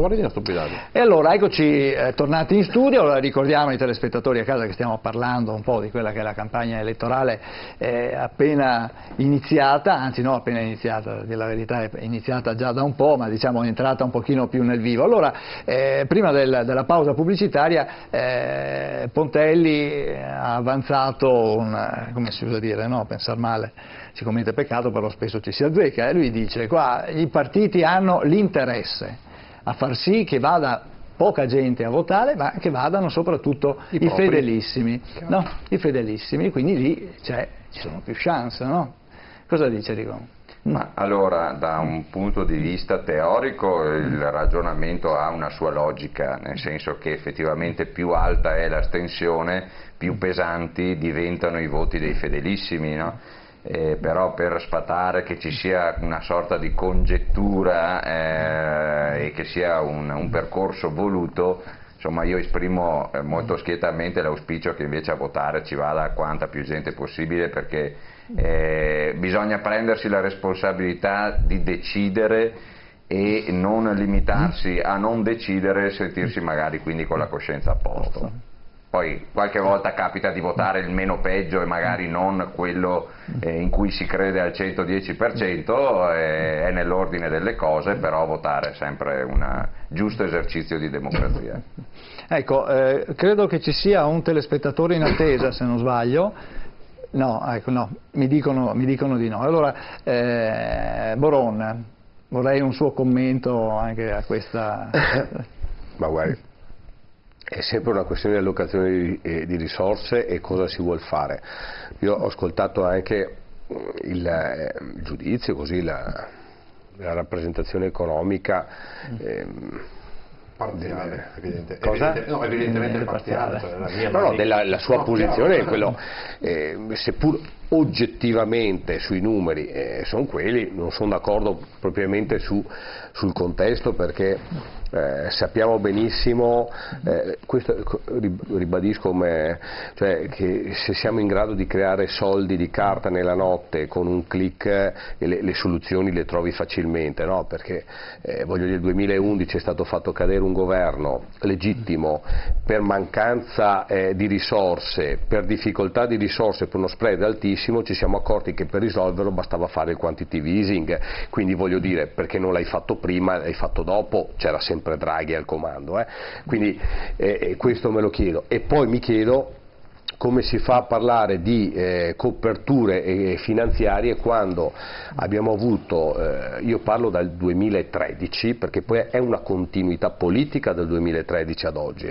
vorrei dire una stupidaggine. E allora eccoci tornati in studio. Allora, ricordiamo ai telespettatori a casa che stiamo parlando un po' di quella che è la campagna elettorale appena iniziata, anzi no appena iniziata, per dire la verità è iniziata già da un po', ma diciamo è entrata un pochino più nel vivo. Allora prima della pausa pubblicitaria Pontelli ha avanzato come si usa dire, no? Pensar male si commette peccato, però spesso ci si azzecca, e lui dice qua i partiti hanno l'interesse a far sì che vada poca gente a votare, ma che vadano soprattutto i fedelissimi, no? I fedelissimi, quindi lì ci sono più chance, no? Cosa dice Rigon? Ma allora, da un punto di vista teorico il ragionamento ha una sua logica, nel senso che effettivamente più alta è l'astensione, più pesanti diventano i voti dei fedelissimi, no? Però per sfatare che ci sia una sorta di congettura e che sia un percorso voluto, insomma io esprimo molto schietamente l'auspicio che invece a votare ci vada quanta più gente possibile, perché bisogna prendersi la responsabilità di decidere e non limitarsi a non decidere e sentirsi magari quindi con la coscienza a posto. Poi qualche volta capita di votare il meno peggio e magari non quello in cui si crede al 110%, è nell'ordine delle cose, però votare è sempre un giusto esercizio di democrazia. Ecco, credo che ci sia un telespettatore in attesa, se non sbaglio. No, ecco, no, mi dicono di no. Allora, Boron, vorrei un suo commento anche a questa... Ma guardi, è sempre una questione di allocazione di risorse e cosa si vuol fare. Io ho ascoltato anche il giudizio, così la rappresentazione economica parziale, evidentemente parziale. La sua posizione è quello, seppur oggettivamente sui numeri sono quelli, non sono d'accordo propriamente sul contesto, perché sappiamo benissimo, questo ribadisco, che se siamo in grado di creare soldi di carta nella notte con un click le soluzioni le trovi facilmente, no? Perché voglio dire, nel 2011 è stato fatto cadere un governo legittimo per mancanza di risorse, per difficoltà di risorse, per uno spread altissimo. Ci siamo accorti che per risolverlo bastava fare il quantitative easing, quindi voglio dire, perché non l'hai fatto prima, l'hai fatto dopo, c'era sempre Draghi al comando, quindi questo me lo chiedo. E poi mi chiedo come si fa a parlare di coperture finanziarie quando abbiamo avuto, io parlo dal 2013, perché poi è una continuità politica dal 2013 ad oggi,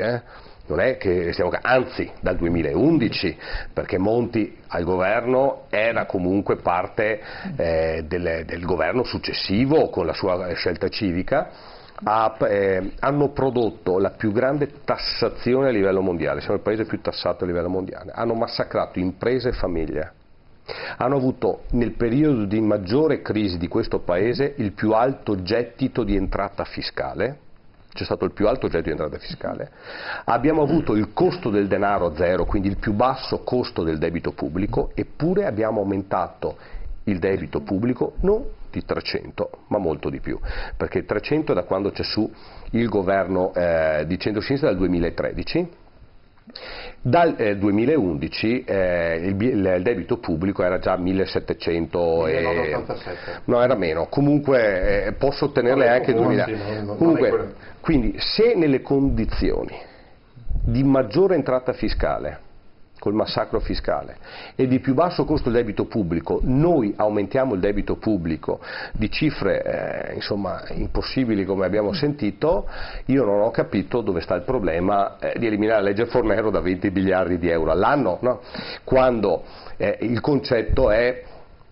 non è che stiamo, anzi dal 2011, perché Monti al governo era comunque parte del governo successivo con la sua scelta civica. Hanno prodotto la più grande tassazione a livello mondiale, siamo il paese più tassato a livello mondiale, hanno massacrato imprese e famiglie, hanno avuto nel periodo di maggiore crisi di questo paese il più alto gettito di entrata fiscale, c'è stato il più alto gettito di entrata fiscale, abbiamo avuto il costo del denaro a zero, quindi il più basso costo del debito pubblico, eppure abbiamo aumentato il debito pubblico non di 300 ma molto di più, perché 300 è da quando c'è su il governo di centrosinistra dal 2013. Dal 2011 il debito pubblico era già 1700 no, era meno, comunque posso ottenerle anche 2000. Comunque, quindi se nelle condizioni di maggiore entrata fiscale col massacro fiscale e di più basso costo del debito pubblico noi aumentiamo il debito pubblico di cifre insomma impossibili come abbiamo sentito, io non ho capito dove sta il problema di eliminare la legge Fornero da 20 miliardi di euro all'anno, no? Quando il concetto è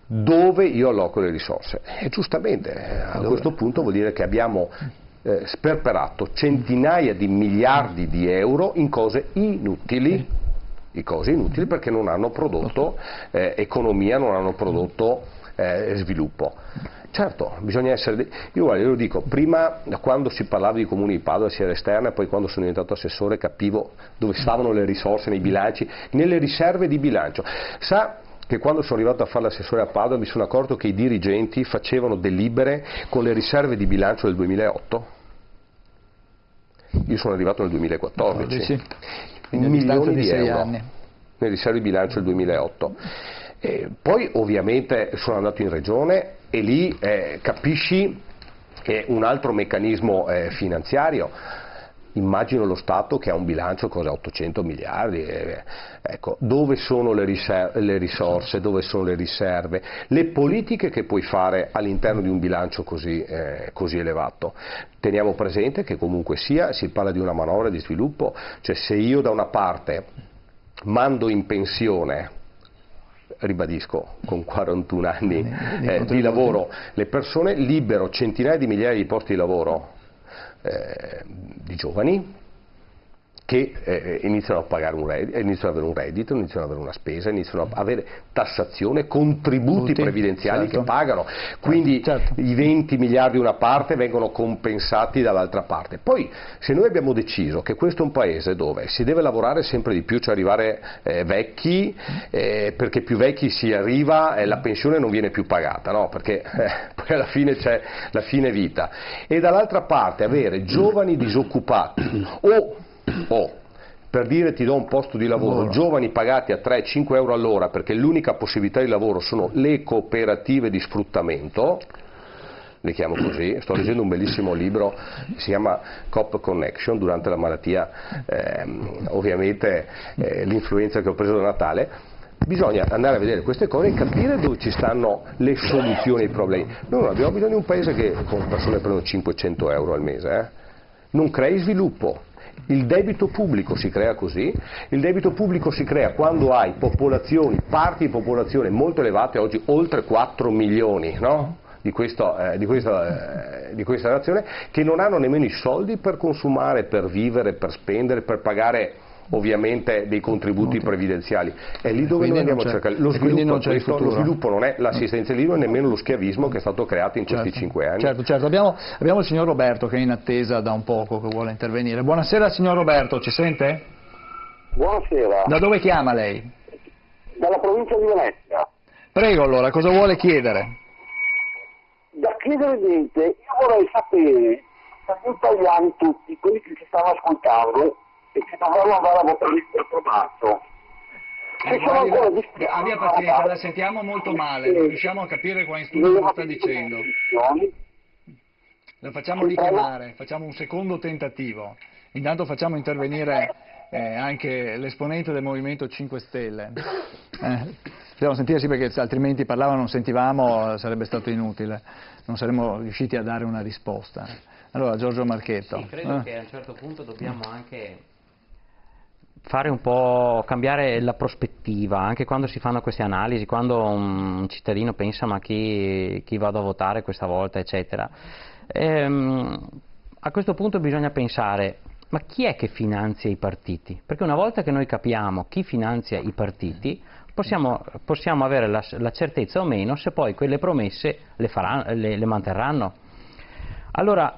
dove io alloco le risorse, e giustamente a questo punto vuol dire che abbiamo sperperato centinaia di miliardi di euro in cose inutili, perché non hanno prodotto economia, non hanno prodotto sviluppo. Certo, bisogna essere... Io lo dico, prima quando si parlava di comuni di Padova si era esterna, e poi quando sono diventato assessore capivo dove stavano le risorse nei bilanci, nelle riserve di bilancio. Sa che quando sono arrivato a fare l'assessore a Padova mi sono accorto che i dirigenti facevano delibere con le riserve di bilancio del 2008? io sono arrivato nel 2014, sì. milioni di 6 euro anni. nelle riserve di bilancio del 2008. Poi ovviamente sono andato in regione e lì capisci che un altro meccanismo finanziario. Immagino lo Stato che ha un bilancio, 800 miliardi, ecco, dove sono le risorse, dove sono le riserve, le politiche che puoi fare all'interno di un bilancio così elevato. Teniamo presente che comunque sia, si parla di una manovra di sviluppo, cioè se io da una parte mando in pensione, ribadisco, con 41 anni di lavoro, le persone, libero centinaia di migliaia di posti di lavoro, di giovani che iniziano a pagare iniziano ad avere un reddito, iniziano ad avere una spesa, iniziano a avere tassazione, contributi previdenziali, certo, che pagano, quindi certo, i 20 miliardi da una parte vengono compensati dall'altra parte. Poi se noi abbiamo deciso che questo è un paese dove si deve lavorare sempre di più, cioè arrivare vecchi, perché più vecchi si arriva e la pensione non viene più pagata, no? Perché poi alla fine c'è la fine vita, e dall'altra parte avere giovani disoccupati o per dire ti do un posto di lavoro, giovani pagati a 3-5 euro all'ora perché l'unica possibilità di lavoro sono le cooperative di sfruttamento, le chiamo così. Sto leggendo un bellissimo libro, si chiama Coop Connection, durante la malattia, ovviamente l'influenza che ho preso da Natale. Bisogna andare a vedere queste cose e capire dove ci stanno le soluzioni ai problemi. Noi non abbiamo bisogno di un paese che con persone prendono 500 euro al mese, non crei sviluppo. Il debito pubblico si crea così, il debito pubblico si crea quando hai popolazioni, parti di popolazione molto elevate, oggi oltre 4 milioni, no? di questa nazione, che non hanno nemmeno i soldi per consumare, per vivere, per spendere, per pagare ovviamente dei contributi previdenziali. È lì dove noi andiamo a cercare lo sviluppo. Lo sviluppo non è l'assistenzialismo e nemmeno lo schiavismo che è stato creato in questi 5 anni. Certo. Abbiamo il signor Roberto che è in attesa da un poco, che vuole intervenire. Buonasera signor Roberto, ci sente? Buonasera. Da dove chiama lei? Dalla provincia di Venezia. Prego, allora, cosa vuole chiedere? Da chiedere niente, io vorrei sapere se gli italiani tutti, quelli che ci stanno ascoltando e che dovranno andare a votare il 4 marzo, abbia pazienza, la sentiamo molto male, non riusciamo a capire quale studio sta dicendo. La facciamo richiamare, facciamo un secondo tentativo. Intanto facciamo intervenire anche l'esponente del Movimento 5 Stelle. Dobbiamo sentirsi perché altrimenti parlavano, non sentivamo, sarebbe stato inutile, non saremmo riusciti a dare una risposta. Allora Giorgio Marchetto. Sì, credo che a un certo punto dobbiamo anche fare un po', cambiare la prospettiva, anche quando si fanno queste analisi, quando un cittadino pensa ma chi vado a votare questa volta, eccetera. A questo punto bisogna pensare, ma chi è che finanzia i partiti? Perché una volta che noi capiamo chi finanzia i partiti, possiamo avere la certezza o meno se poi quelle promesse le manterranno. Allora,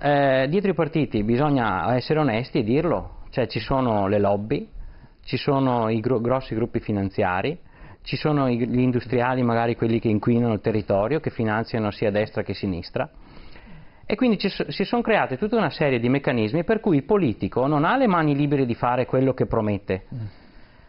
dietro i partiti bisogna essere onesti e dirlo, cioè ci sono le lobby, ci sono i grossi gruppi finanziari, ci sono gli industriali, magari quelli che inquinano il territorio, che finanziano sia a destra che a sinistra, e quindi si sono create tutta una serie di meccanismi per cui il politico non ha le mani libere di fare quello che promette.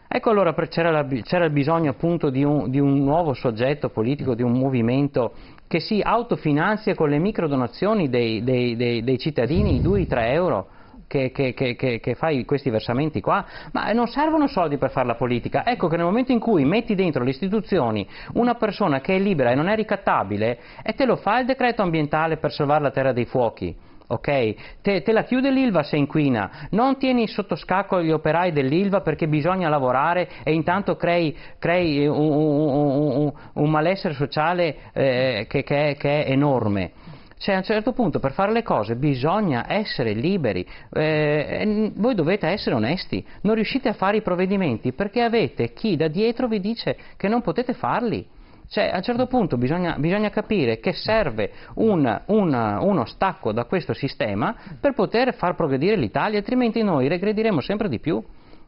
Ecco, allora c'era il bisogno appunto di un nuovo soggetto politico, di un movimento che si autofinanzia con le microdonazioni dei cittadini, i 2-3 euro che fai questi versamenti qua, ma non servono soldi per fare la politica. Ecco che nel momento in cui metti dentro le istituzioni una persona che è libera e non è ricattabile, e te lo fa il decreto ambientale per salvare la terra dai fuochi, ok? Te la chiude l'Ilva se inquina, non tieni sotto scacco gli operai dell'Ilva perché bisogna lavorare e intanto crei un malessere sociale che è enorme. Cioè, a un certo punto per fare le cose bisogna essere liberi, voi dovete essere onesti, non riuscite a fare i provvedimenti perché avete chi da dietro vi dice che non potete farli. Cioè, a un certo punto bisogna capire che serve uno stacco da questo sistema per poter far progredire l'Italia, altrimenti noi regrediremo sempre di più.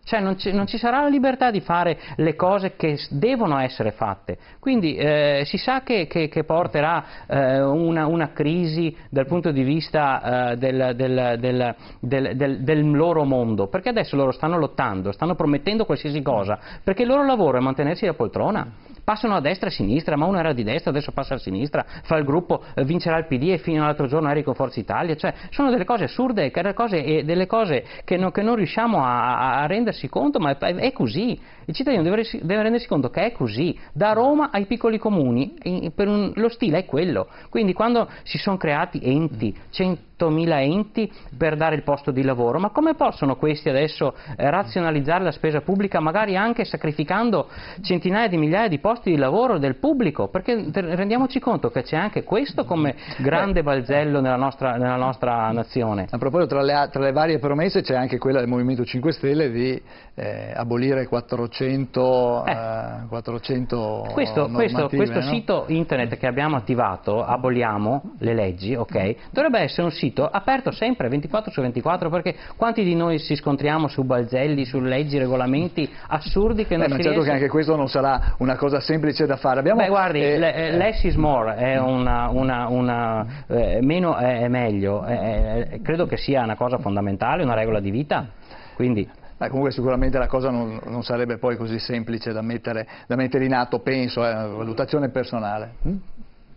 Cioè non ci sarà la libertà di fare le cose che devono essere fatte, quindi si sa che porterà una crisi dal punto di vista del loro mondo, perché adesso loro stanno lottando, stanno promettendo qualsiasi cosa, perché il loro lavoro è mantenersi la poltrona. Passano a destra e a sinistra, ma uno era di destra, adesso passa a sinistra, fa il gruppo, vincerà il PD e fino all'altro giorno eri con Forza Italia, cioè sono delle cose assurde, delle cose che non riusciamo a rendersi conto, ma è così. Il cittadino deve rendersi conto che è così, da Roma ai piccoli comuni, lo stile è quello. Quindi quando si sono creati enti, 100.000 enti per dare il posto di lavoro, ma come possono questi adesso razionalizzare la spesa pubblica, magari anche sacrificando centinaia di migliaia di posti di lavoro del pubblico? Perché rendiamoci conto che c'è anche questo come grande balzello nella nostra nazione. A proposito, tra le varie promesse c'è anche quella del Movimento 5 Stelle di abolire 400 normative, questo no? sito internet che abbiamo attivato, aboliamo le leggi, ok? Dovrebbe essere un sito aperto sempre 24 su 24, perché quanti di noi si scontriamo su balzelli, su leggi, regolamenti assurdi che non si certo riesce... che anche questo non sarà una cosa semplice da fare. Guardi, less is more è meno è meglio, credo che sia una cosa fondamentale, una regola di vita, quindi... Comunque sicuramente la cosa non sarebbe poi così semplice da mettere in atto, penso, è una valutazione personale.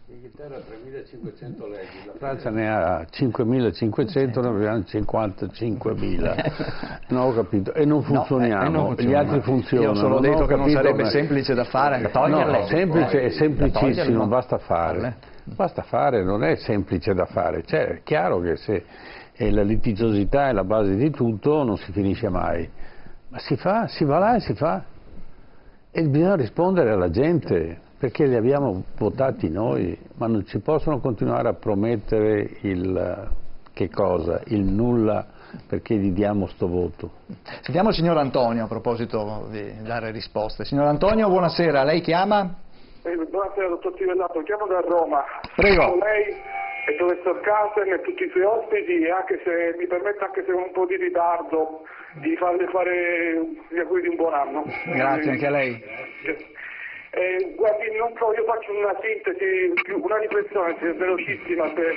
L'Inghilterra ha 3.500 leggi, la Francia ne ha 5.500, noi abbiamo 55.000. Non ho capito, e non funzioniamo, gli altri funzionano. Io ho solo detto che non sarebbe semplice da fare. Toglierle. No, semplice è semplicissimo, basta fare. Basta fare, non è semplice da fare. Cioè, è chiaro che se la litigiosità è la base di tutto, non si finisce mai. Ma si va là e si fa. E bisogna rispondere alla gente, perché li abbiamo votati noi, ma non ci possono continuare a promettere il nulla, perché gli diamo sto voto. Sentiamo il signor Antonio a proposito di dare risposte. Signor Antonio, buonasera, lei chiama? Buonasera dottor Tivellato, chiamo da Roma. Prego. Lei e il professor Casen e tutti i suoi ospiti, anche se mi permette, anche se con un po' di ritardo, di farle fare gli auguri di un buon anno. Grazie anche a lei. Guardi, non so, io faccio una sintesi, una riflessione velocissima, se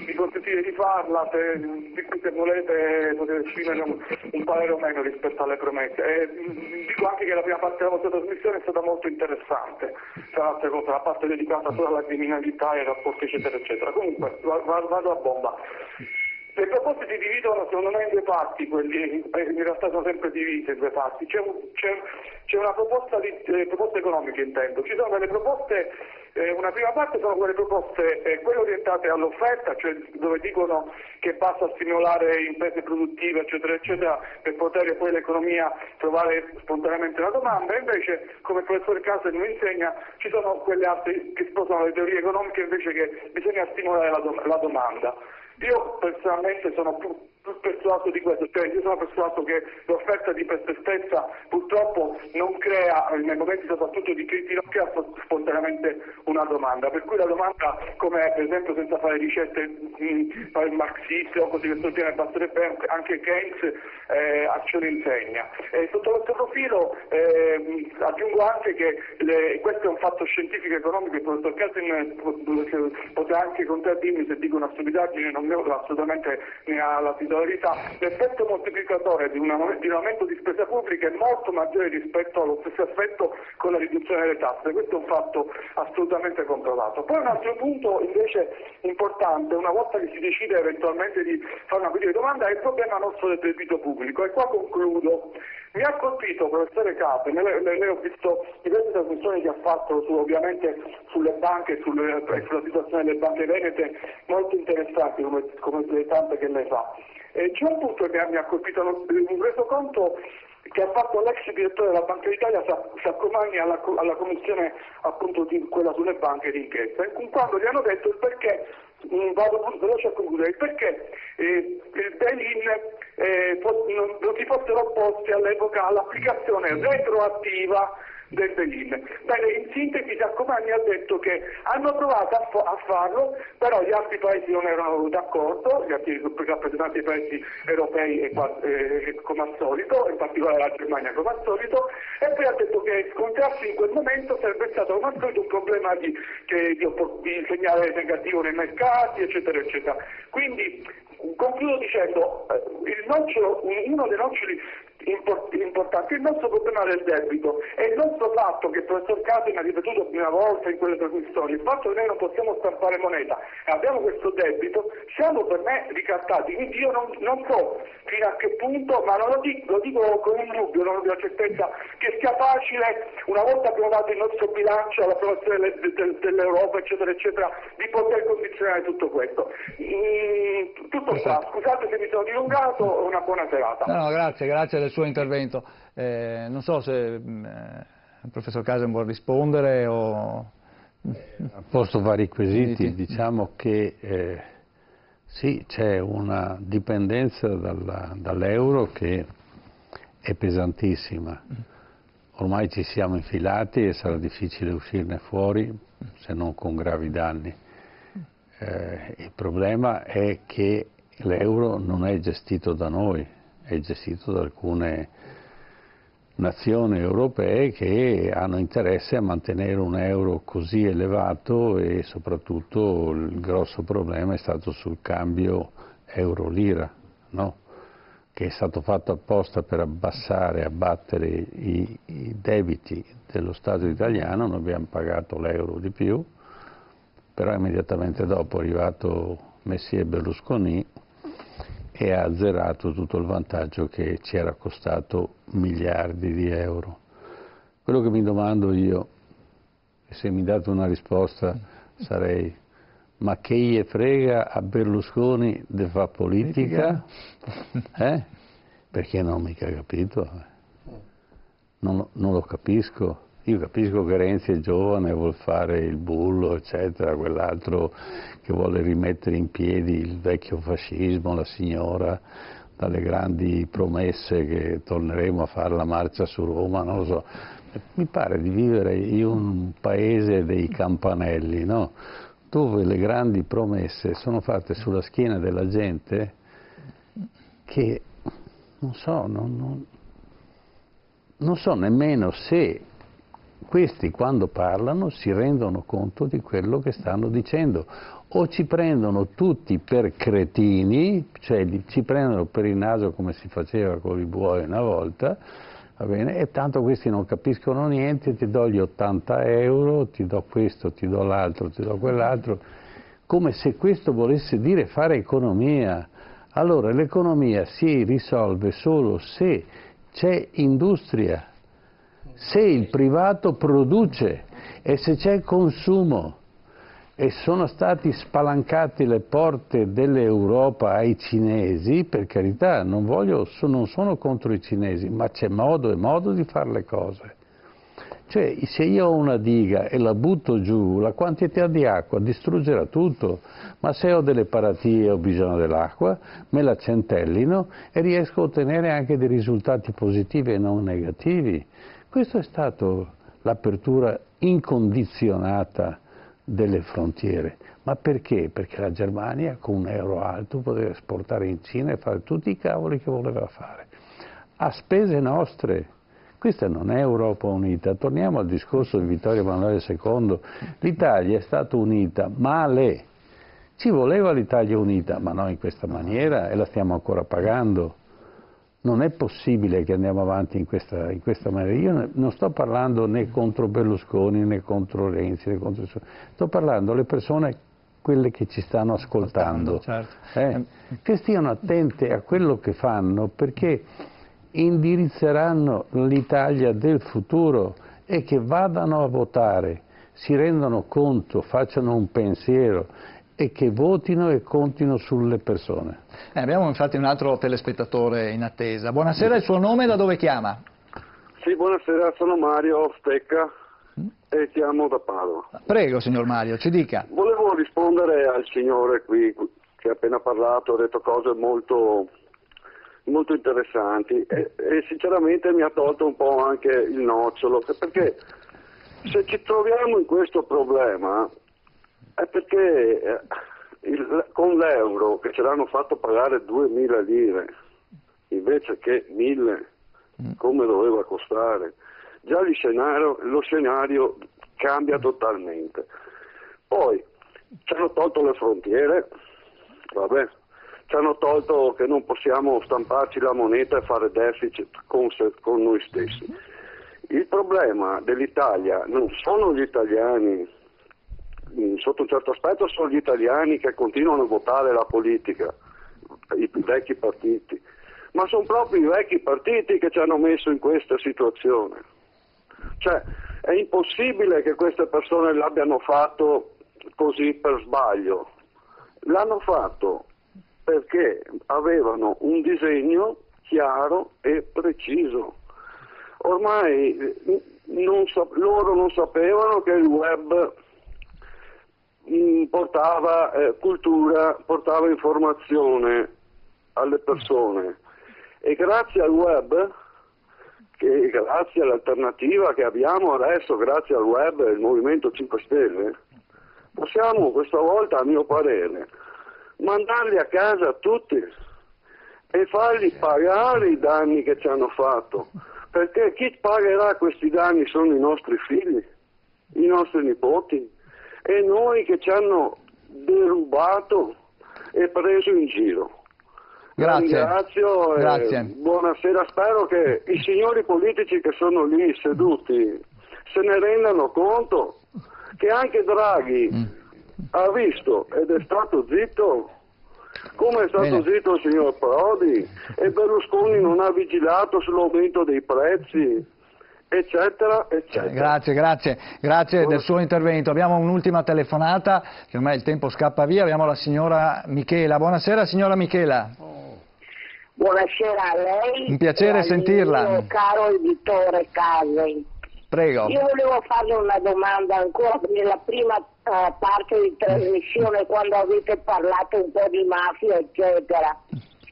mi consentite di farla, se volete potete esprimere un parere o meno rispetto alle promesse. Dico anche che la prima parte della vostra trasmissione è stata molto interessante, tra l'altra cosa, la parte dedicata solo alla criminalità e ai rapporti eccetera eccetera. Comunque vado a bomba. Le proposte si dividono secondo me in due parti, in realtà sono sempre divise in due parti. C'è una proposta proposte economiche, intendo. Ci sono delle proposte, una prima parte sono quelle proposte, quelle orientate all'offerta, cioè dove dicono che basta stimolare imprese produttive eccetera eccetera per poter poi l'economia trovare spontaneamente la domanda, e invece, come il professor Casen mi insegna, ci sono quelle altre che sposano le teorie economiche invece che bisogna stimolare la domanda. Io personalmente sono più persuaso di questo, cioè io sono persuaso che l'offerta di per se stessa purtroppo non crea, nei momenti soprattutto di crisi, non crea spontaneamente una domanda, per cui la domanda, come per esempio, senza fare ricette marxiste o così questo genere, basterebbe anche Keynes ce lo insegna. Sotto questo profilo aggiungo anche che questo è un fatto scientifico e economico, il professor Casen potrà anche contraddirmi se dico una stupidaggine, non ne ho assolutamente ne ha la titolarità. L'effetto moltiplicatore di un aumento di spesa pubblica è molto maggiore rispetto allo stesso effetto con la riduzione delle tasse, questo è un fatto assolutamente comprovato. Poi un altro punto invece importante, una volta che si decide eventualmente di fare una politica di domanda, è il problema nostro del debito pubblico, e qua concludo. Mi ha colpito, professore Casen, lei ho visto diverse trasmissioni che ha fatto ovviamente sulle banche e sulla situazione delle banche venete, molto interessanti come le tante che lei fa. C'è un punto che mi ha colpito, un resoconto che ha fatto l'ex direttore della Banca d'Italia Saccomanni alla commissione appunto di quella sulle banche di inchiesta, quando gli hanno detto il perché, vado veloce a concludere, il perché il bail-in non si fossero opposti all'epoca all'applicazione retroattiva del Belin. Bene, in sintesi Giacomani ha detto che hanno provato a farlo, però gli altri paesi non erano d'accordo, gli altri rappresentanti dei paesi europei come al solito, in particolare la Germania come al solito, e poi ha detto che scontrarsi in quel momento sarebbe stato come al solito un problema di segnale negativo nei mercati, eccetera, eccetera. Quindi concludo dicendo, uno dei noccioli importanti, il nostro problema del debito e il nostro fatto che il professor Casini ha ripetuto prima volta in quelle trasmissioni, il fatto che noi non possiamo stampare moneta e abbiamo questo debito, siamo per me ricattati, quindi io non so fino a che punto, ma non lo dico con un dubbio, non ho la certezza che sia facile, una volta approvato il nostro bilancio all'approvazione dell'Europa, eccetera, eccetera, di poter condizionare tutto questo. Tutto qua, scusate se mi sono dilungato, una buona serata. No, grazie del suo intervento. Non so se il professor Casini vuol rispondere o... A posto vari quesiti, diciamo che sì, c'è una dipendenza dall'euro che è pesantissima. Ormai ci siamo infilati e sarà difficile uscirne fuori se non con gravi danni. Il problema è che l'euro non è gestito da noi, è gestito da alcune nazioni europee che hanno interesse a mantenere un euro così elevato e soprattutto il grosso problema è stato sul cambio euro-lira, no? Che è stato fatto apposta per abbattere i debiti dello Stato italiano, noi abbiamo pagato l'euro di più, però immediatamente dopo è arrivato Messi e Berlusconi e ha azzerato tutto il vantaggio che ci era costato miliardi di euro. Quello che mi domando io, e se mi date una risposta sarei, ma che gli frega a Berlusconi di fare politica? Perché non ho mica capito. Non lo capisco. Io capisco che Renzi è giovane, vuol fare il bullo, eccetera, quell'altro che vuole rimettere in piedi il vecchio fascismo, la signora, dalle grandi promesse che torneremo a fare la marcia su Roma, non lo so. Mi pare di vivere in un paese dei campanelli, no? Dove le grandi promesse sono fatte sulla schiena della gente che non so nemmeno se questi quando parlano si rendono conto di quello che stanno dicendo o ci prendono tutti per cretini, cioè ci prendono per il naso come si faceva con i buoi una volta, va bene? E tanto questi non capiscono niente, ti do gli 80 euro, ti do questo, ti do l'altro, ti do quell'altro, come se questo volesse dire fare economia. Allora l'economia si risolve solo se c'è industria, se il privato produce e se c'è consumo. E sono stati spalancate le porte dell'Europa ai cinesi, per carità, non sono contro i cinesi, ma c'è modo e modo di fare le cose. Cioè, se io ho una diga e la butto giù, la quantità di acqua distruggerà tutto, ma se ho delle paratie e ho bisogno dell'acqua, me la centellino e riesco a ottenere anche dei risultati positivi e non negativi. Questa è stata l'apertura incondizionata delle frontiere. Ma perché? Perché la Germania con un euro alto poteva esportare in Cina e fare tutti i cavoli che voleva fare. A spese nostre. Questa non è Europa unita. Torniamo al discorso di Vittorio Emanuele II. L'Italia è stata unita male. Ci voleva l'Italia unita, ma non in questa maniera e la stiamo ancora pagando. Non è possibile che andiamo avanti in questa maniera. Io non sto parlando né contro Berlusconi né contro Renzi, né contro... sto parlando alle persone, quelle che ci stanno ascoltando, certo. Che stiano attente a quello che fanno perché indirizzeranno l'Italia del futuro e che vadano a votare, si rendano conto, facciano un pensiero e che votino e contino sulle persone. Abbiamo infatti un altro telespettatore in attesa. Buonasera, il suo nome e da dove chiama? Sì, buonasera, sono Mario Stecca e chiamo da Padova. Prego, signor Mario, ci dica. Volevo rispondere al signore qui che ha appena parlato, ha detto cose molto molto interessanti e sinceramente mi ha tolto un po' anche il nocciolo, perché se ci troviamo in questo problema è perché con l'euro che ce l'hanno fatto pagare 2.000 lire invece che 1.000 come doveva costare, già lo scenario cambia totalmente. Poi ci hanno tolto le frontiere, vabbè, ci hanno tolto che non possiamo stamparci la moneta e fare deficit con noi stessi. Il problema dell'Italia non sono gli italiani, sotto un certo aspetto sono gli italiani che continuano a votare la politica, i vecchi partiti, ma sono proprio i vecchi partiti che ci hanno messo in questa situazione. Cioè, è impossibile che queste persone l'abbiano fatto così per sbaglio, l'hanno fatto perché avevano un disegno chiaro e preciso. Ormai loro non sapevano che il web portava cultura, portava informazione alle persone, e grazie al web, grazie all'alternativa che abbiamo adesso, grazie al web e al Movimento 5 Stelle, possiamo questa volta, a mio parere, mandarli a casa tutti e fargli pagare i danni che ci hanno fatto, perché chi pagherà questi danni sono i nostri figli, i nostri nipoti, e noi che ci hanno derubato e preso in giro. Grazie. Ringrazio e Grazie. Buonasera, spero che i signori politici che sono lì seduti se ne rendano conto che anche Draghi ha visto ed è stato zitto come è stato zitto il signor Prodi, e Berlusconi non ha vigilato sull'aumento dei prezzi, eccetera, eccetera. Grazie del suo intervento. Abbiamo un'ultima telefonata, che ormai il tempo scappa via, abbiamo la signora Michela. Buonasera signora Michela. Buonasera a lei. Un piacere sentirla. Mio caro editore Casey. Prego. Io volevo farle una domanda ancora nella prima parte di trasmissione, quando avete parlato un po' di mafia eccetera,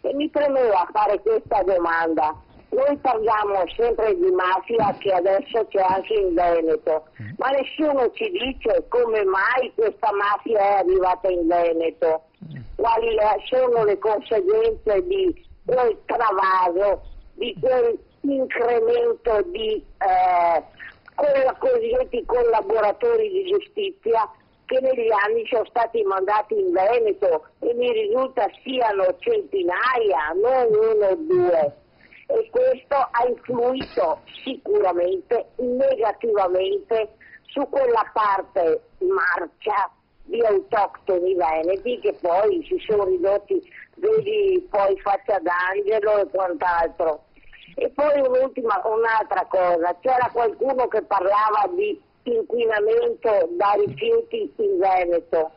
e mi premeva fare questa domanda. Noi parliamo sempre di mafia che adesso c'è anche in Veneto, ma nessuno ci dice come mai questa mafia è arrivata in Veneto, quali sono le conseguenze di quel travaso, di quel incremento di cosiddetti collaboratori di giustizia che negli anni sono stati mandati in Veneto, e mi risulta siano centinaia, non uno o due. E questo ha influito sicuramente negativamente su quella parte marcia di autoctoni veneti che poi si sono ridotti, vedi poi Faccia d'Angelo e quant'altro. E poi un'altra cosa, c'era qualcuno che parlava di inquinamento da rifiuti in Veneto.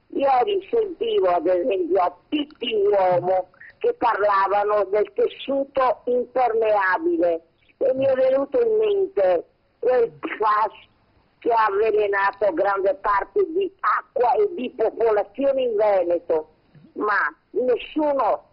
Ieri sentivo ad esempio a Pitti Uomo che parlavano del tessuto impermeabile e mi è venuto in mente quel gas che ha avvelenato grande parte di acqua e di popolazione in Veneto, ma nessuno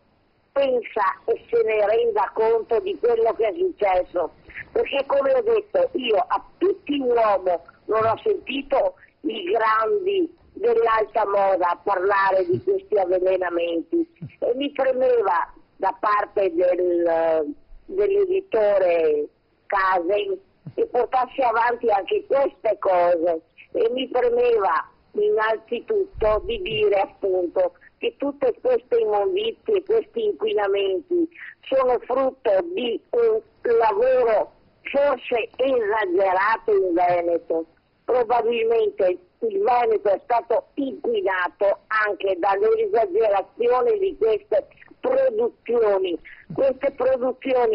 pensa e se ne renda conto di quello che è successo, perché come ho detto io a tutti uomo non ho sentito i grandi dell'alta moda parlare di questi avvelenamenti, e mi premeva da parte dell'editore Casey che portasse avanti anche queste cose, e mi premeva innanzitutto di dire appunto che tutte queste immondizie, questi inquinamenti sono frutto di un lavoro forse esagerato in Veneto. Probabilmente il Veneto è stato inquinato anche dall'esagerazione di queste produzioni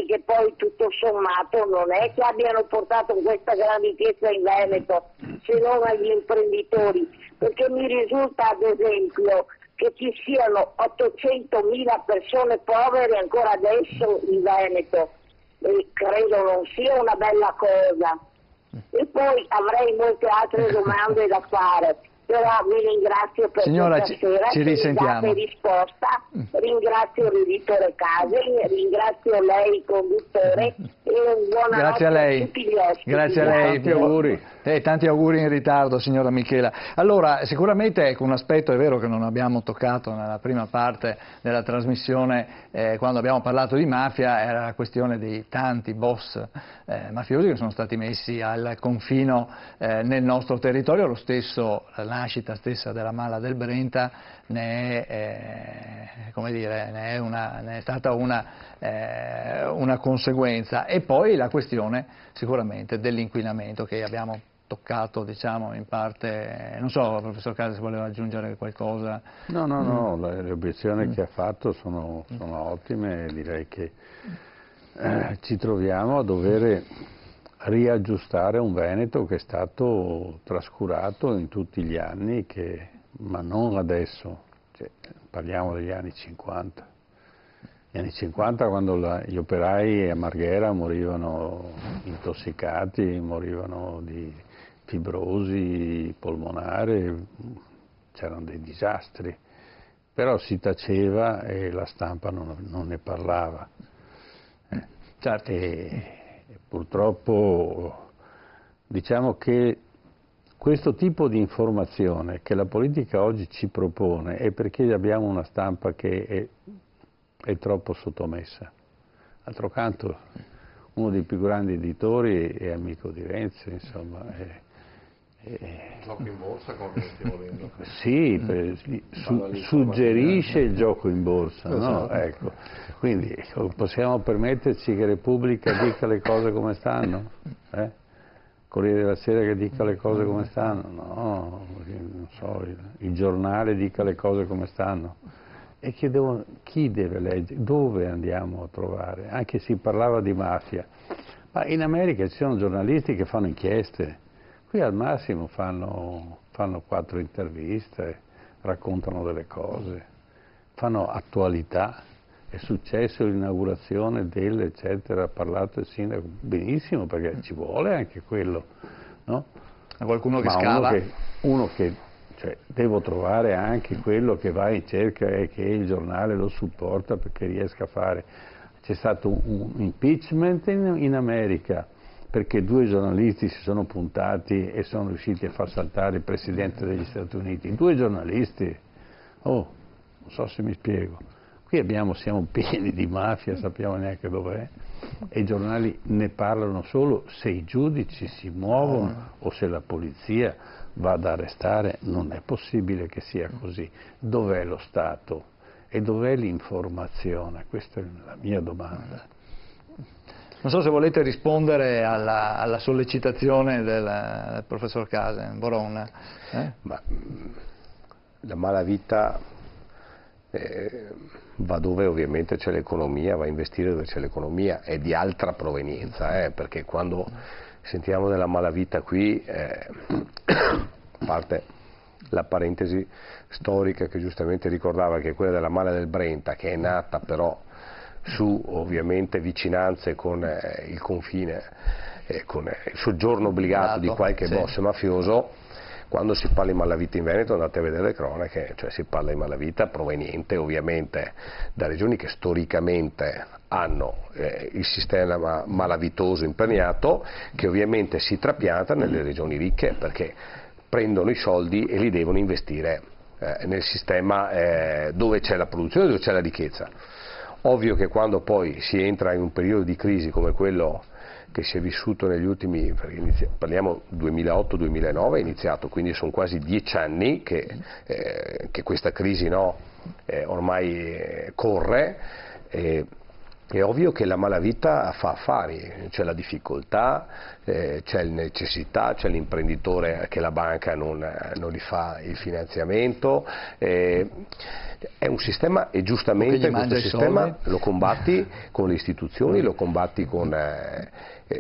che poi tutto sommato non è che abbiano portato questa gran ricchezza in Veneto, se non agli imprenditori, perché mi risulta ad esempio che ci siano 800.000 persone povere ancora adesso in Veneto, e credo non sia una bella cosa. E poi avrei molte altre domande da fare, Però vi ringrazio per Signora, questa sera, ci risentiamo. che mi date risposta, ringrazio l'editore Case, ringrazio lei conduttore e un buon Grazie a lei. tutti gli ospiti. Grazie a lei. Tanti auguri. Tanti auguri in ritardo, signora Michela. Allora, sicuramente ecco, un aspetto è vero che non abbiamo toccato nella prima parte della trasmissione, quando abbiamo parlato di mafia, era la questione dei tanti boss mafiosi che sono stati messi al confino nel nostro territorio. Lo stesso, la nascita stessa della Mala del Brenta ne è stata una conseguenza. E poi la questione sicuramente dell'inquinamento che abbiamo toccato, diciamo, in parte. Non so, professor Case, se voleva aggiungere qualcosa. No, le obiezioni che ha fatto sono ottime, direi che ci troviamo a dover riaggiustare un Veneto che è stato trascurato in tutti gli anni, ma non adesso, parliamo degli anni 50. Gli anni 50, quando gli operai a Marghera morivano intossicati, morivano di fibrosi polmonare, c'erano dei disastri, però si taceva e la stampa non ne parlava. Certo. E purtroppo diciamo che questo tipo di informazione che la politica oggi ci propone è perché abbiamo una stampa che è troppo sottomessa. D'altro canto uno dei più grandi editori è amico di Renzi, insomma. Gioco in borsa, come stiamo vedendo. Sì, suggerisce il gioco in borsa, no? Ecco. Quindi possiamo permetterci che Repubblica dica le cose come stanno? Corriere della Sera che dica le cose come stanno? No, non so, il giornale dica le cose come stanno. E chi deve leggere? Dove andiamo a trovare? Anche si parlava di mafia, ma in America ci sono giornalisti che fanno inchieste, qui al massimo fanno 4 interviste, raccontano delle cose, fanno attualità. È successo l'inaugurazione eccetera, ha parlato il sindaco, benissimo, perché ci vuole anche quello, no? Qualcuno che scava. Cioè, devo trovare anche quello che va in cerca e che il giornale lo supporta perché riesca a fare. C'è stato un impeachment in America perché 2 giornalisti si sono puntati e sono riusciti a far saltare il Presidente degli Stati Uniti. 2 giornalisti, non so se mi spiego. Qui siamo pieni di mafia, sappiamo neanche dov'è, e i giornali ne parlano solo se i giudici si muovono o se la polizia va ad arrestare. Non è possibile che sia così. Dov'è lo Stato? E dov'è l'informazione? Questa è la mia domanda. Non so se volete rispondere alla sollecitazione del professor Case, Boron. Ma la malavita va dove ovviamente c'è l'economia, va a investire dove c'è l'economia, è di altra provenienza, perché quando sentiamo della malavita qui, a parte la parentesi storica che giustamente ricordava, che è quella della Mala del Brenta, che è nata però su ovviamente vicinanze con il confine, con il soggiorno obbligato di qualche boss mafioso. Quando si parla di malavita in Veneto, andate a vedere le cronache, cioè si parla di malavita proveniente ovviamente da regioni che storicamente hanno il sistema malavitoso imperniato, che ovviamente si trapianta nelle regioni ricche perché prendono i soldi e li devono investire nel sistema dove c'è la produzione, dove c'è la ricchezza. Ovvio che quando poi si entra in un periodo di crisi come quello che si è vissuto negli ultimi, parliamo 2008-2009, è iniziato, quindi sono quasi 10 anni che questa crisi ormai corre. È ovvio che la malavita fa affari, c'è la difficoltà, c'è la necessità, c'è l'imprenditore che la banca non gli fa il finanziamento, è un sistema, e giustamente questo sistema lo combatti con le istituzioni, lo combatti con...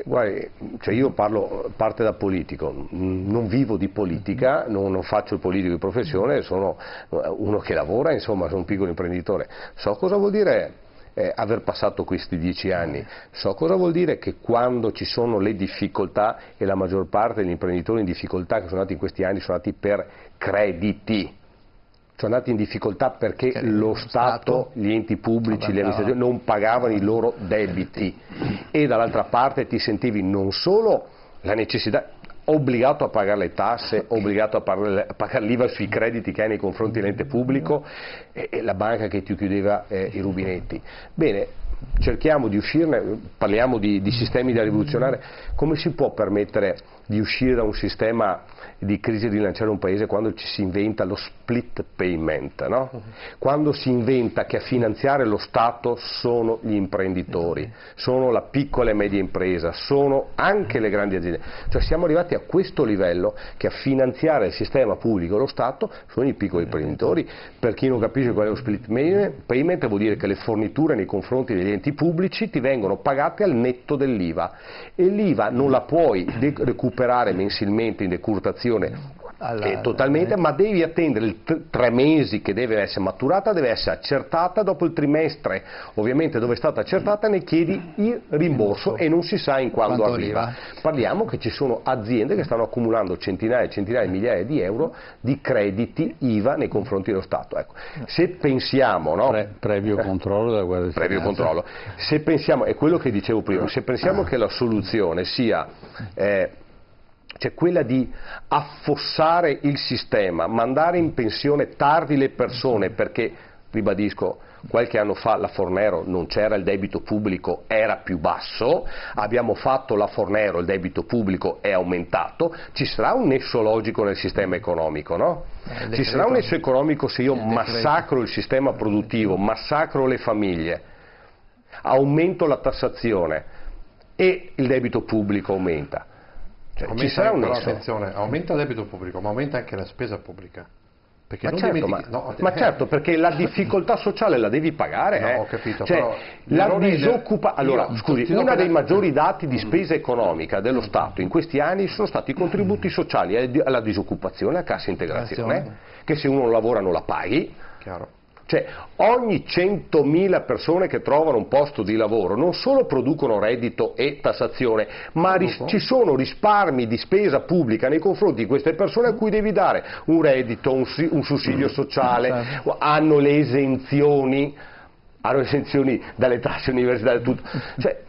guardi, cioè io parte da politico, non vivo di politica, non faccio il politico di professione, sono uno che lavora, insomma, sono un piccolo imprenditore, so cosa vuol dire aver passato questi 10 anni, so cosa vuol dire che quando ci sono le difficoltà, e la maggior parte degli imprenditori in difficoltà che sono nati in questi anni sono nati per crediti, sono andati in difficoltà perché lo Stato, gli enti pubblici, le amministrazioni non pagavano i loro debiti, e dall'altra parte ti sentivi non solo la necessità, obbligato a pagare le tasse, obbligato a pagare l'IVA sui crediti che hai nei confronti dell'ente pubblico, e la banca che ti chiudeva i rubinetti. Bene, cerchiamo di uscirne, parliamo di sistemi da rivoluzionare. Come si può permettere di uscire da un sistema di crisi e rilanciare un paese quando ci si inventa lo split payment, no? Quando si inventa che a finanziare lo Stato sono gli imprenditori, sono la piccola e media impresa, sono anche le grandi aziende, cioè siamo arrivati a questo livello che a finanziare il sistema pubblico lo Stato sono i piccoli imprenditori. Per chi non capisce qual è lo split payment, vuol dire che le forniture nei confronti degli enti pubblici ti vengono pagate al netto dell'IVA, e l'IVA non la puoi recuperare mensilmente in decurtazione totalmente, ma devi attendere 3 mesi che deve essere maturata, deve essere accertata. Dopo il trimestre ovviamente dove è stata accertata ne chiedi il rimborso e non si sa in quando arriva. Parliamo che ci sono aziende che stanno accumulando centinaia e centinaia di migliaia di euro di crediti IVA nei confronti dello Stato. Ecco, se pensiamo, no? Previo controllo della Guardia di Finanza. Previo controllo. Se pensiamo, è quello che dicevo prima, se pensiamo che la soluzione sia cioè quella di affossare il sistema, mandare in pensione tardi le persone, perché, ribadisco, qualche anno fa la Fornero non c'era, il debito pubblico era più basso, abbiamo fatto la Fornero, il debito pubblico è aumentato, ci sarà un nesso logico nel sistema economico, no? Ci sarà un nesso economico se io massacro il sistema produttivo, massacro le famiglie, aumento la tassazione e il debito pubblico aumenta. Ci sarà un nesso. Attenzione, aumenta il debito pubblico, ma aumenta anche la spesa pubblica. Perché ma certo, perché la difficoltà sociale la devi pagare. No, ho capito, cioè, però la allora, scusi, uno dei maggiori dati di spesa economica dello Stato in questi anni sono stati i contributi sociali alla disoccupazione, a cassa integrazione, che se uno non lavora non la paghi. Chiaro. Cioè, ogni 100.000 persone che trovano un posto di lavoro non solo producono reddito e tassazione, ma ci sono risparmi di spesa pubblica nei confronti di queste persone a cui devi dare un reddito, un sussidio sociale, hanno le esenzioni dalle tasse universitarie, tutto. Cioè,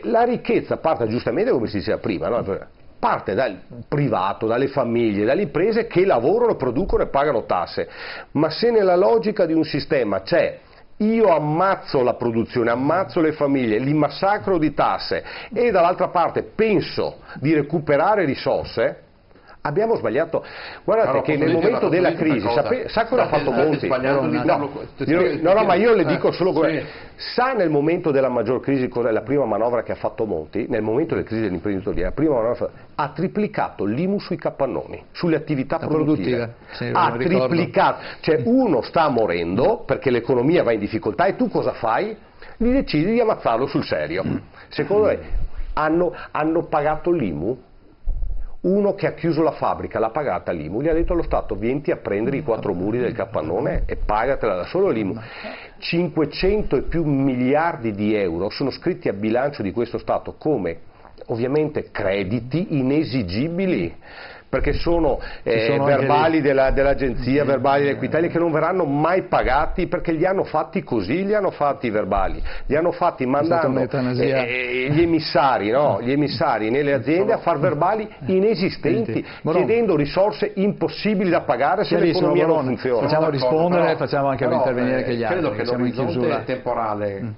la ricchezza parte giustamente, come si diceva prima, no? Parte dal privato, dalle famiglie, dalle imprese che lavorano, producono e pagano tasse, ma se nella logica di un sistema c'è io ammazzo la produzione, ammazzo le famiglie, li massacro di tasse e dall'altra parte penso di recuperare risorse, abbiamo sbagliato. Guardate che nel momento della crisi, sa cosa ha fatto Monti? No, ma io le dico solo sa nel momento della maggior crisi cos'è la prima manovra che ha fatto Monti? Nel momento della crisi dell'imprenditoria, la prima manovra ha triplicato l'IMU sui capannoni, sulle attività produttive. Ha triplicato, cioè uno sta morendo perché l'economia va in difficoltà e tu cosa fai? Gli decidi di ammazzarlo sul serio. Secondo me hanno pagato l'IMU? Uno che ha chiuso la fabbrica, l'ha pagata l'IMU, gli ha detto allo Stato: vieni a prendere i 4 muri del capannone e pagatela da solo l'IMU. 500 e più miliardi di euro sono scritti a bilancio di questo Stato come ovviamente crediti inesigibili, perché sono verbali dell'agenzia, verbali dell'Equitalia che non verranno mai pagati perché li hanno fatti così, li hanno fatti i verbali, li hanno fatti mandando gli emissari, no? Gli emissari nelle aziende a far verbali inesistenti, chiedendo risorse impossibili da pagare se l'economia non funziona. Facciamo rispondere, facciamo anche intervenire anche gli altri. Credo che l'orizzonte temporale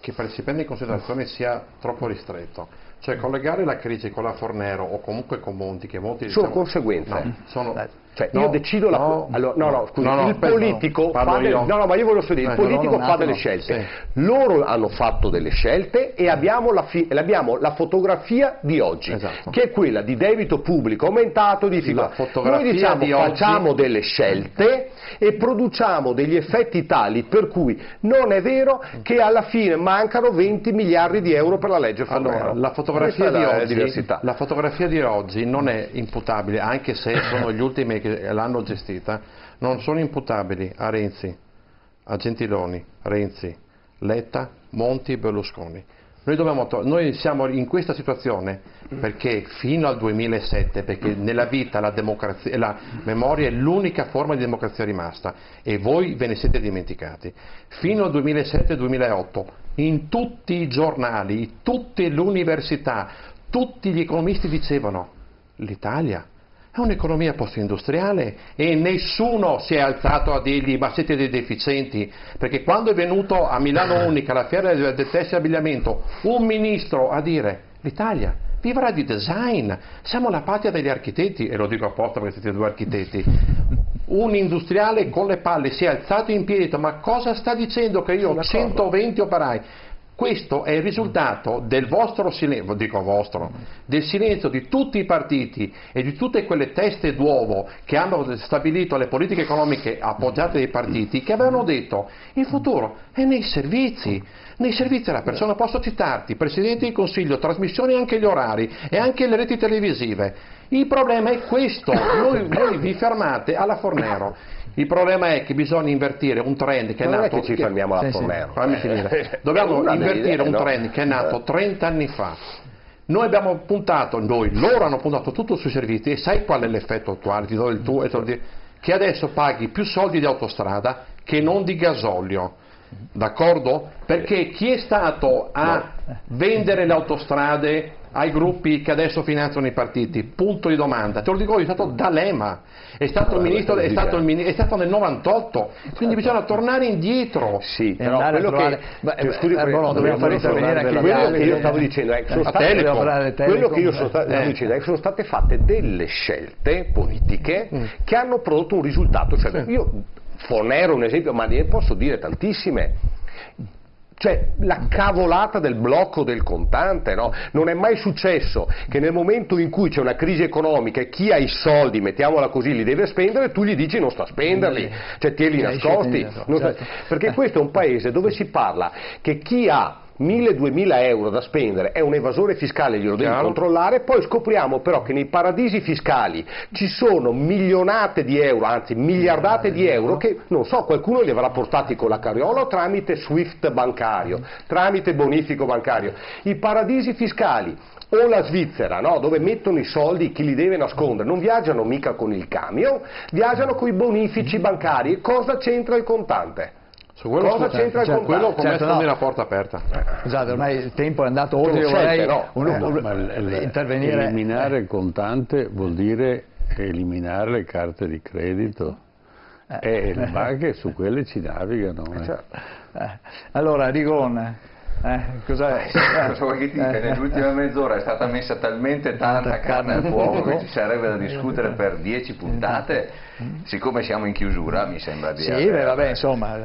che si prende in considerazione sia troppo ristretto. Cioè collegare la crisi con la Fornero o comunque con Monti, che Monti sono conseguenze. Io decido il politico fa delle scelte. Sì. Loro hanno fatto delle scelte e abbiamo la fotografia di oggi, che è quella di debito pubblico aumentato, difficoltà. Noi diciamo facciamo delle scelte e produciamo degli effetti tali per cui non è vero che alla fine mancano 20 miliardi di euro per la legge Fornero. La fotografia di oggi non è imputabile, anche se sono gli ultimi che l'hanno gestita, non sono imputabili a Renzi, a Gentiloni, Renzi, Letta, Monti e Berlusconi. Noi siamo in questa situazione perché fino al 2007, perché nella vita la memoria è l'unica forma di democrazia rimasta e voi ve ne siete dimenticati. Fino al 2007-2008 in tutti i giornali, tutte le università, tutti gli economisti dicevano l'Italia è un'economia post-industriale e nessuno si è alzato a dirgli ma siete dei deficienti, perché quando è venuto a Milano Unica, la fiera del tessile e abbigliamento, un ministro a dire l'Italia vivrà di design, siamo la patria degli architetti, e lo dico apposta perché siete due architetti, un industriale con le palle si è alzato in piedi e ha detto ma cosa sta dicendo che io ho 120 operai? Questo è il risultato del vostro silenzio, del silenzio di tutti i partiti e di tutte quelle teste d'uovo che hanno stabilito le politiche economiche appoggiate dai partiti, che avevano detto il futuro è nei servizi alla persona. Posso citarti, Presidente del Consiglio, trasmissioni anche gli orari e anche le reti televisive. Il problema è questo, voi vi fermate alla Fornero. Il problema è che bisogna invertire un trend che è nato... Non è che ci fermiamo alla Fornero. Fammi finire. Dobbiamo invertire un trend che è nato 30 anni fa. Noi abbiamo puntato, loro hanno puntato tutto sui servizi, e sai qual è l'effetto attuale? Ti do il tuo, che adesso paghi più soldi di autostrada che non di gasolio. D'accordo? Perché chi è stato a vendere le autostrade ai gruppi che adesso finanziano i partiti? Punto di domanda. Te lo dico, è stato D'Alema, è stato il ministro, è stato nel 98, quindi bisogna tornare indietro. Sì, però quello che dobbiamo far intervenire anche quello che io stavo dicendo è che sono state fatte delle scelte politiche che hanno prodotto un risultato, cioè io Fornero un esempio, ma ne posso dire tantissime. Cioè la cavolata del blocco del contante, no? Non è mai successo che nel momento in cui c'è una crisi economica e chi ha i soldi, mettiamola così, li deve spendere, tu gli dici non sta a spenderli, cioè tienili nascosti, perché questo è un paese dove si parla che chi ha 1.000-2.000 euro da spendere è un evasore fiscale, glielo devi controllare. Poi scopriamo però che nei paradisi fiscali ci sono milionate di euro, anzi miliardate di euro che non so, qualcuno li avrà portati con la carriola o tramite SWIFT bancario, tramite bonifico bancario. I paradisi fiscali o la Svizzera, no? Dove mettono i soldi, chi li deve nascondere, non viaggiano mica con il camion, viaggiano con i bonifici bancari. Cosa c'entra il contante? Su quello cosa c'entra il contante? Quello come sfondi la porta aperta. Scusate, ormai il tempo è andato oltre, vorrei intervenire. Eliminare il contante vuol dire eliminare le carte di credito. E le banche su quelle ci navigano. Allora, Rigon, cosa vuoi che ti dica? Nell'ultima mezz'ora è stata messa talmente tanta carne al fuoco che ci sarebbe da discutere per 10 puntate. Siccome siamo in chiusura, mi sembra di vabbè, insomma,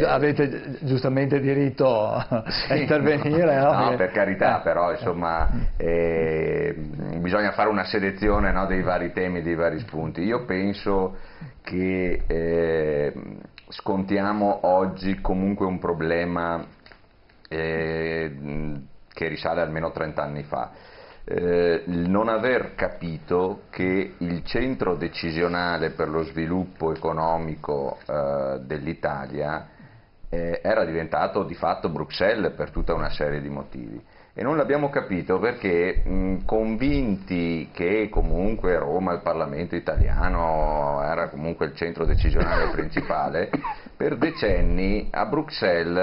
avete giustamente diritto a intervenire. No, per carità, però insomma bisogna fare una selezione, no, dei vari temi, dei vari spunti. Io penso che scontiamo oggi comunque un problema che risale almeno 30 anni fa. Non aver capito che il centro decisionale per lo sviluppo economico dell'Italia era diventato di fatto Bruxelles per tutta una serie di motivi. E non l'abbiamo capito perché convinti che comunque Roma, il Parlamento italiano, era comunque il centro decisionale principale, per decenni a Bruxelles,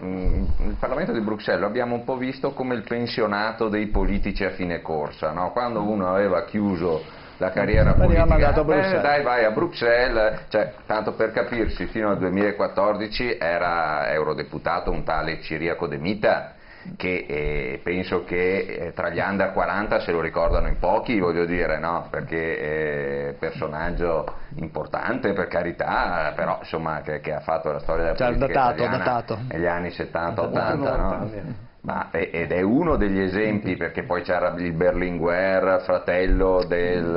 il Parlamento di Bruxelles l'abbiamo un po' visto come il pensionato dei politici a fine corsa, no? Quando uno aveva chiuso la carriera politica, dai vai a Bruxelles, cioè, tanto per capirsi, fino al 2014 era eurodeputato un tale Ciriaco De Mita, che penso che tra gli under 40 se lo ricordano in pochi, voglio dire, no? Perché personaggio importante, per carità, però insomma che ha fatto la storia della politica italiana negli anni 70-80, no? Ed è uno degli esempi, perché poi c'era il Berlinguer, fratello del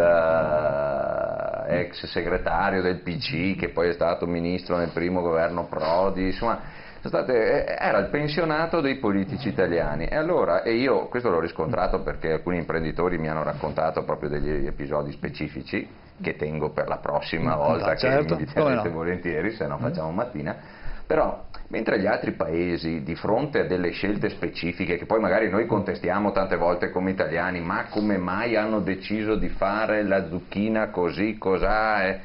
ex segretario del PC, che poi è stato ministro nel primo governo Prodi, insomma era il pensionato dei politici italiani. E allora, io questo l'ho riscontrato perché alcuni imprenditori mi hanno raccontato proprio degli episodi specifici che tengo per la prossima volta, che mi inviterete volentieri, se no facciamo mattina. Però mentre gli altri paesi, di fronte a delle scelte specifiche, che poi magari noi contestiamo tante volte come italiani, ma come mai hanno deciso di fare la zucchina così, cos'ha?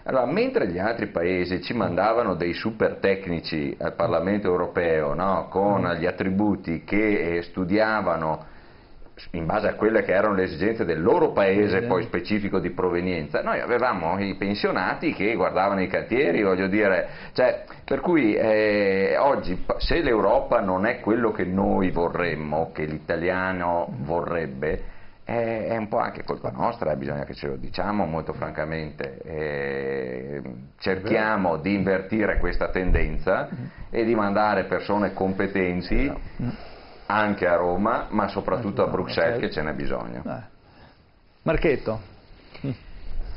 Allora, mentre gli altri paesi ci mandavano dei super tecnici al Parlamento europeo, no? Con gli attributi che studiavano in base a quelle che erano le esigenze del loro paese poi specifico di provenienza, noi avevamo i pensionati che guardavano i cantieri, voglio dire, cioè, per cui oggi se l'Europa non è quello che noi vorremmo, che l'italiano vorrebbe, è un po' anche colpa nostra, bisogna che ce lo diciamo molto francamente, cerchiamo di invertire questa tendenza e di mandare persone competenti anche a Roma, ma soprattutto a Bruxelles, che ce n'è bisogno. Marchetto.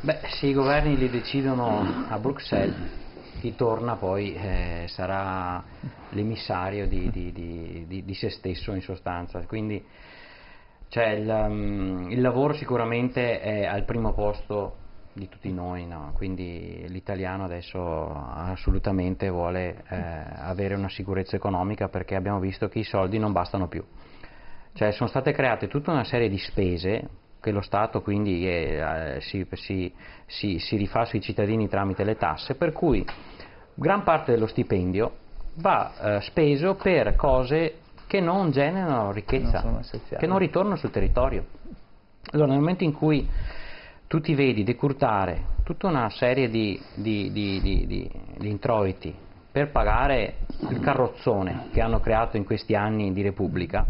Beh, se i governi li decidono a Bruxelles, chi torna poi sarà l'emissario di se stesso in sostanza, quindi cioè, il lavoro sicuramente è al primo posto di tutti noi, no? Quindi l'italiano adesso assolutamente vuole avere una sicurezza economica, perché abbiamo visto che i soldi non bastano più, cioè sono state create tutta una serie di spese che lo Stato quindi si rifà sui cittadini tramite le tasse, per cui gran parte dello stipendio va speso per cose che non generano ricchezza, che non ritornano sul territorio. Allora, nel momento in cui tu ti vedi decurtare tutta una serie di introiti per pagare il carrozzone che hanno creato in questi anni di Repubblica,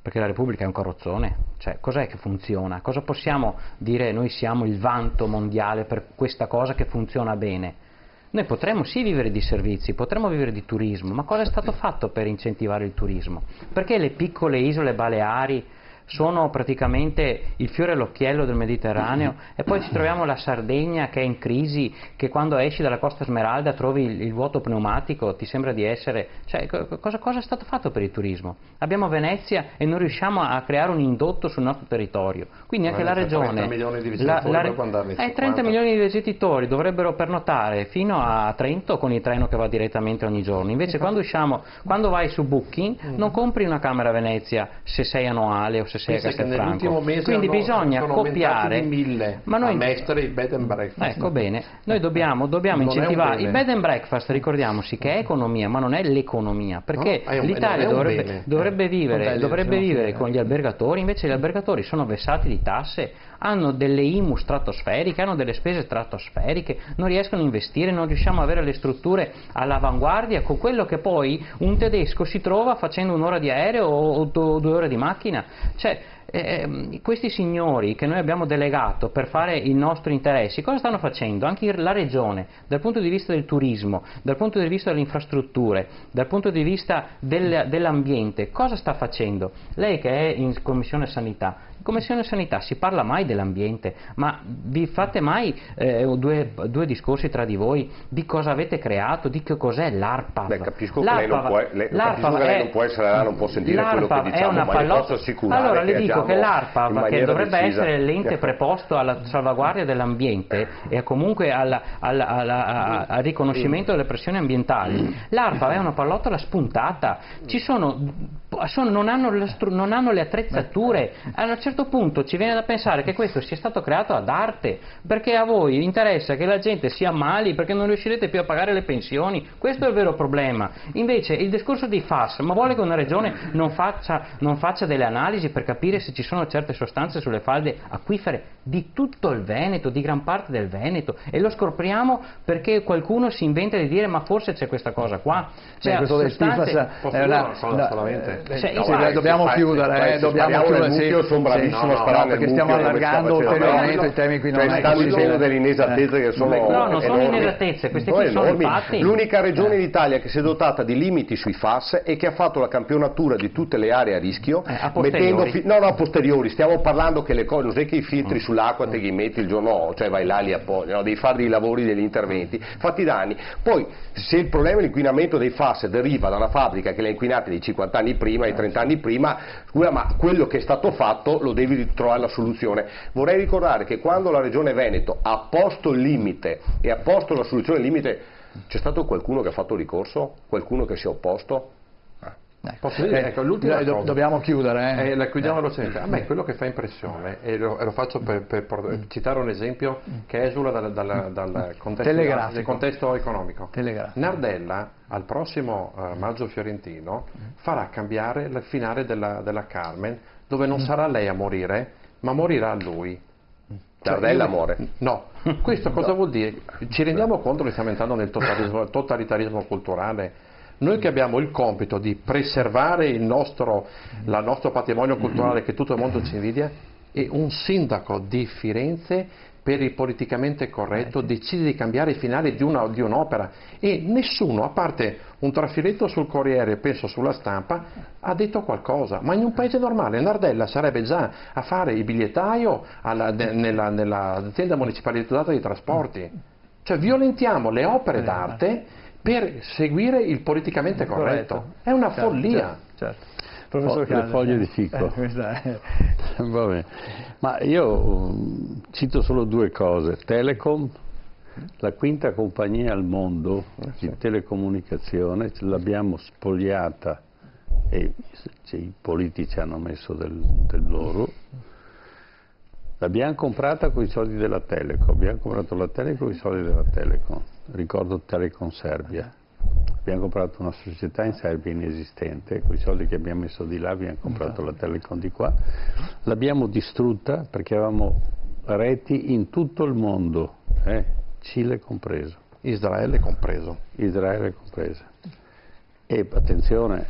perché la Repubblica è un carrozzone, cioè cos'è che funziona? Cosa possiamo dire noi siamo il vanto mondiale per questa cosa che funziona bene? Noi potremmo sì vivere di servizi, potremmo vivere di turismo, ma cosa è stato fatto per incentivare il turismo? Perché le piccole isole Baleari sono praticamente il fiore all'occhiello del Mediterraneo e poi ci troviamo la Sardegna che è in crisi, che quando esci dalla Costa Smeralda trovi il vuoto pneumatico, ti sembra di essere... Cioè, cosa è stato fatto per il turismo? Abbiamo Venezia e non riusciamo a creare un indotto sul nostro territorio, quindi anche la regione... 30 milioni di visitatori, 30 milioni di visitatori dovrebbero pernottare fino a Trento con il treno che va direttamente ogni giorno, invece quando vai su Booking non compri una camera a Venezia se sei annuale o se sei a Castelfranco, quindi bisogna copiare di 1000 ma noi, a Mestre il bed and breakfast. Ecco, bene, noi dobbiamo incentivare il bed and breakfast, ricordiamoci che è economia ma non è l'economia, perché l'Italia dovrebbe vivere con gli albergatori, invece gli albergatori sono vessati di tasse, hanno delle IMU stratosferiche, hanno delle spese stratosferiche, non riescono a investire, non riusciamo a avere le strutture all'avanguardia con quello che poi un tedesco si trova facendo un'ora di aereo o 2 ore di macchina. Cioè, questi signori che noi abbiamo delegato per fare i nostri interessi, cosa stanno facendo? Anche la regione, dal punto di vista del turismo, dal punto di vista delle infrastrutture, dal punto di vista dell'ambiente, cosa sta facendo? Lei che è in Commissione Sanità, Commissione Sanità si parla mai dell'ambiente, ma vi fate mai due discorsi tra di voi di cosa avete creato, di che cos'è l'ARPAV? Beh, capisco che lei non può essere là, non può sentire quello che diciamo, ma io posso assicurare. Allora le dico che l'ARPAV, che dovrebbe essere l'ente preposto alla salvaguardia dell'ambiente e comunque al riconoscimento delle pressioni ambientali, l'ARPAV è una pallottola spuntata, non hanno le attrezzature. A un certo punto ci viene da pensare che questo sia stato creato ad arte, perché a voi interessa che la gente si ammali perché non riuscirete più a pagare le pensioni, questo è il vero problema. Invece il discorso dei FAS, ma vuole che una regione non faccia delle analisi per capire se ci sono certe sostanze sulle falde acquifere di tutto il Veneto, di gran parte del Veneto, e lo scopriamo perché qualcuno si inventa di dire ma forse c'è questa cosa qua. Cioè, questo del PFAS dobbiamo chiudere, perché stiamo allargando ulteriormente i temi qui. Stanno dicendo delle inesattezze che sono no, non sono inesattezze, questi qui sono i fatti. L'unica regione d'Italia che si è dotata di limiti sui FAS e che ha fatto la campionatura di tutte le aree a rischio a posteriori, stiamo parlando che le cose, non è che i filtri sull'acqua te li metti il giorno, cioè vai là lì appoggio, devi fare dei lavori, degli interventi fatti da anni. Poi se il problema dell'inquinamento dei FAS deriva da una fabbrica che li ha inquinati dei 50 anni prima, dei 30 anni prima, scusa, ma quello che è stato fatto lo devi trovare la soluzione. Vorrei ricordare che quando la Regione Veneto ha posto il limite e ha posto la soluzione al limite C'è stato qualcuno che ha fatto ricorso? Qualcuno che si è opposto? Posso dire, ecco, l'ultima cosa, dobbiamo chiudere. La chiudiamo velocemente. A me quello che fa impressione, e lo faccio per citare un esempio che esula dal contesto economico. Nardella al prossimo Maggio Fiorentino farà cambiare il finale della Carmen, dove non sarà lei a morire, ma morirà lui. Nardella muore. No, questo cosa vuol dire? Ci rendiamo conto che stiamo entrando nel totalitarismo culturale? Noi che abbiamo il compito di preservare il nostro patrimonio culturale che tutto il mondo ci invidia, e un sindaco di Firenze, per il politicamente corretto, decide di cambiare i finali di un'opera, e nessuno, a parte un trafiletto sul Corriere, penso sulla Stampa, ha detto qualcosa. Ma in un paese normale Nardella sarebbe già a fare il bigliettaio nell'azienda municipalizzata dei trasporti. Cioè violentiamo le opere d'arte per seguire il politicamente corretto. È una follia. Certo. Le foglie di fico. Vabbè. Ma io cito solo due cose. Telecom, la quinta compagnia al mondo di telecomunicazione, l'abbiamo spogliata e i politici hanno messo del loro. L'abbiamo comprata con i soldi della Telecom, abbiamo comprato la Telecom con i soldi della Telecom, ricordo Telecom Serbia. Abbiamo comprato una società in Serbia inesistente, con i soldi che abbiamo messo di là abbiamo comprato la Telecom di qua. L'abbiamo distrutta perché avevamo reti in tutto il mondo, Cile compreso. Israele compreso. E attenzione,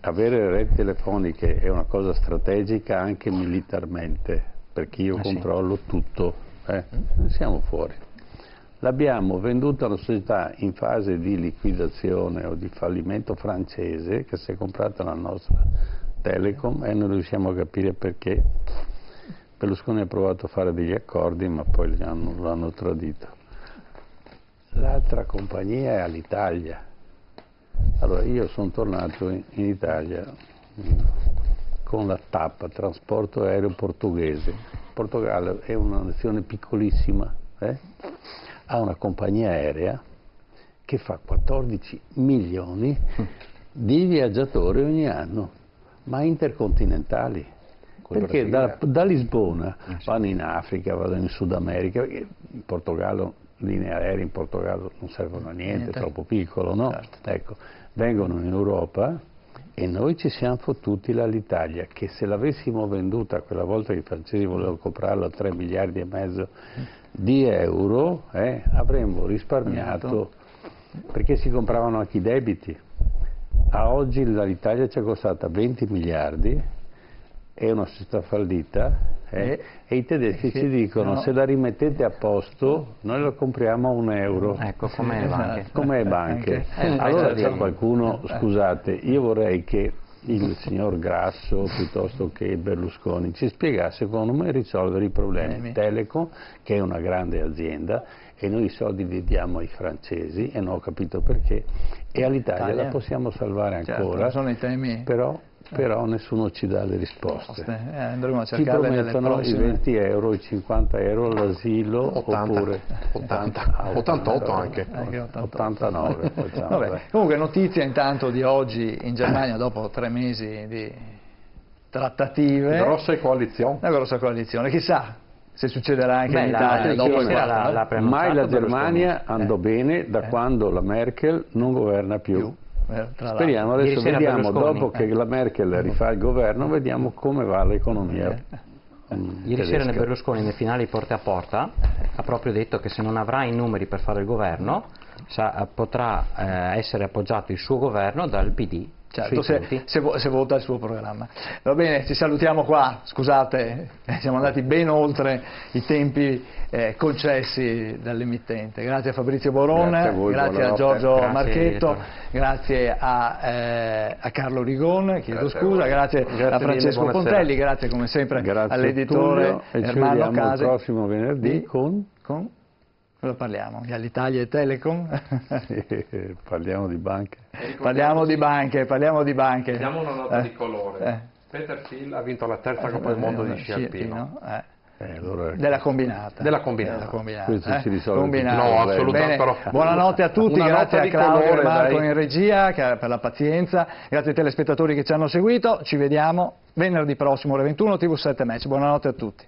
avere reti telefoniche è una cosa strategica anche militarmente, perché io controllo tutto, siamo fuori. L'abbiamo venduta a una società in fase di liquidazione o di fallimento francese che si è comprata la nostra Telecom e non riusciamo a capire perché. Berlusconi ha provato a fare degli accordi ma poi l'hanno tradito. L'altra compagnia è Alitalia. Allora io sono tornato in Italia con la TAP, Trasporto Aereo Portoghese. Il Portogallo è una nazione piccolissima, ha una compagnia aerea che fa 14 milioni di viaggiatori ogni anno, ma intercontinentali. Perché da Lisbona vanno in Africa, vanno in Sud America, perché in Portogallo, linee aeree in Portogallo non servono a niente, è troppo piccolo, no? Certo. Ecco, vengono in Europa e noi ci siamo fottuti l'Alitalia, che se l'avessimo venduta quella volta che i francesi volevano comprarla a 3 miliardi e mezzo di euro, avremmo risparmiato, perché si compravano anche i debiti. A oggi l'Alitalia ci è costata 20 miliardi, è una società fallita, e i tedeschi ci dicono se la rimettete a posto noi la compriamo a €1. Ecco, come le banche. Come le banche. Allora c'è qualcuno, scusate, io vorrei che il signor Grasso piuttosto che Berlusconi ci spiegasse come risolvere i problemi. Telecom, che è una grande azienda, e noi i soldi li diamo ai francesi e non ho capito perché, e all'Italia la possiamo salvare ancora, sono i temi. Però nessuno ci dà le risposte. Andremo a Ci cercare promettono i 20 euro, i 50 euro all'asilo, 80, oppure 88 anche 89. Vabbè. Comunque notizia intanto di oggi in Germania dopo 3 mesi di trattative. Una grossa coalizione, chissà se succederà anche in Italia dopo il mai la Germania andò bene da quando la Merkel non governa più. Speriamo, adesso vediamo, dopo che la Merkel rifà il governo, vediamo come va l'economia. Ieri sera Berlusconi nel finale di Porta a Porta ha proprio detto che se non avrà i numeri per fare il governo potrà essere appoggiato il suo governo dal PD. Certo, se vota il suo programma. Va bene, ci salutiamo qua, scusate, siamo andati ben oltre i tempi concessi dall'emittente. Grazie a Fabrizio Boron, grazie a Giorgio Marchetto, grazie a Carlo Rigon, chiedo scusa, grazie a Francesco Pontelli, grazie come sempre all'editore Ermanno Case. Il prossimo venerdì con? Cosa parliamo? Di Alitalia e Telecom? Parliamo di banche. Parliamo di banche. Diamo una nota di colore. Peter Thiel ha vinto la terza Coppa del Mondo di sci alpino. Della combinata. Questo ci risolve combinata. No, assolutamente. Bene, buonanotte a tutti, grazie a Claudio e Marco in regia per la pazienza, grazie ai telespettatori che ci hanno seguito, ci vediamo venerdì prossimo ore 21 TV7 Match, buonanotte a tutti.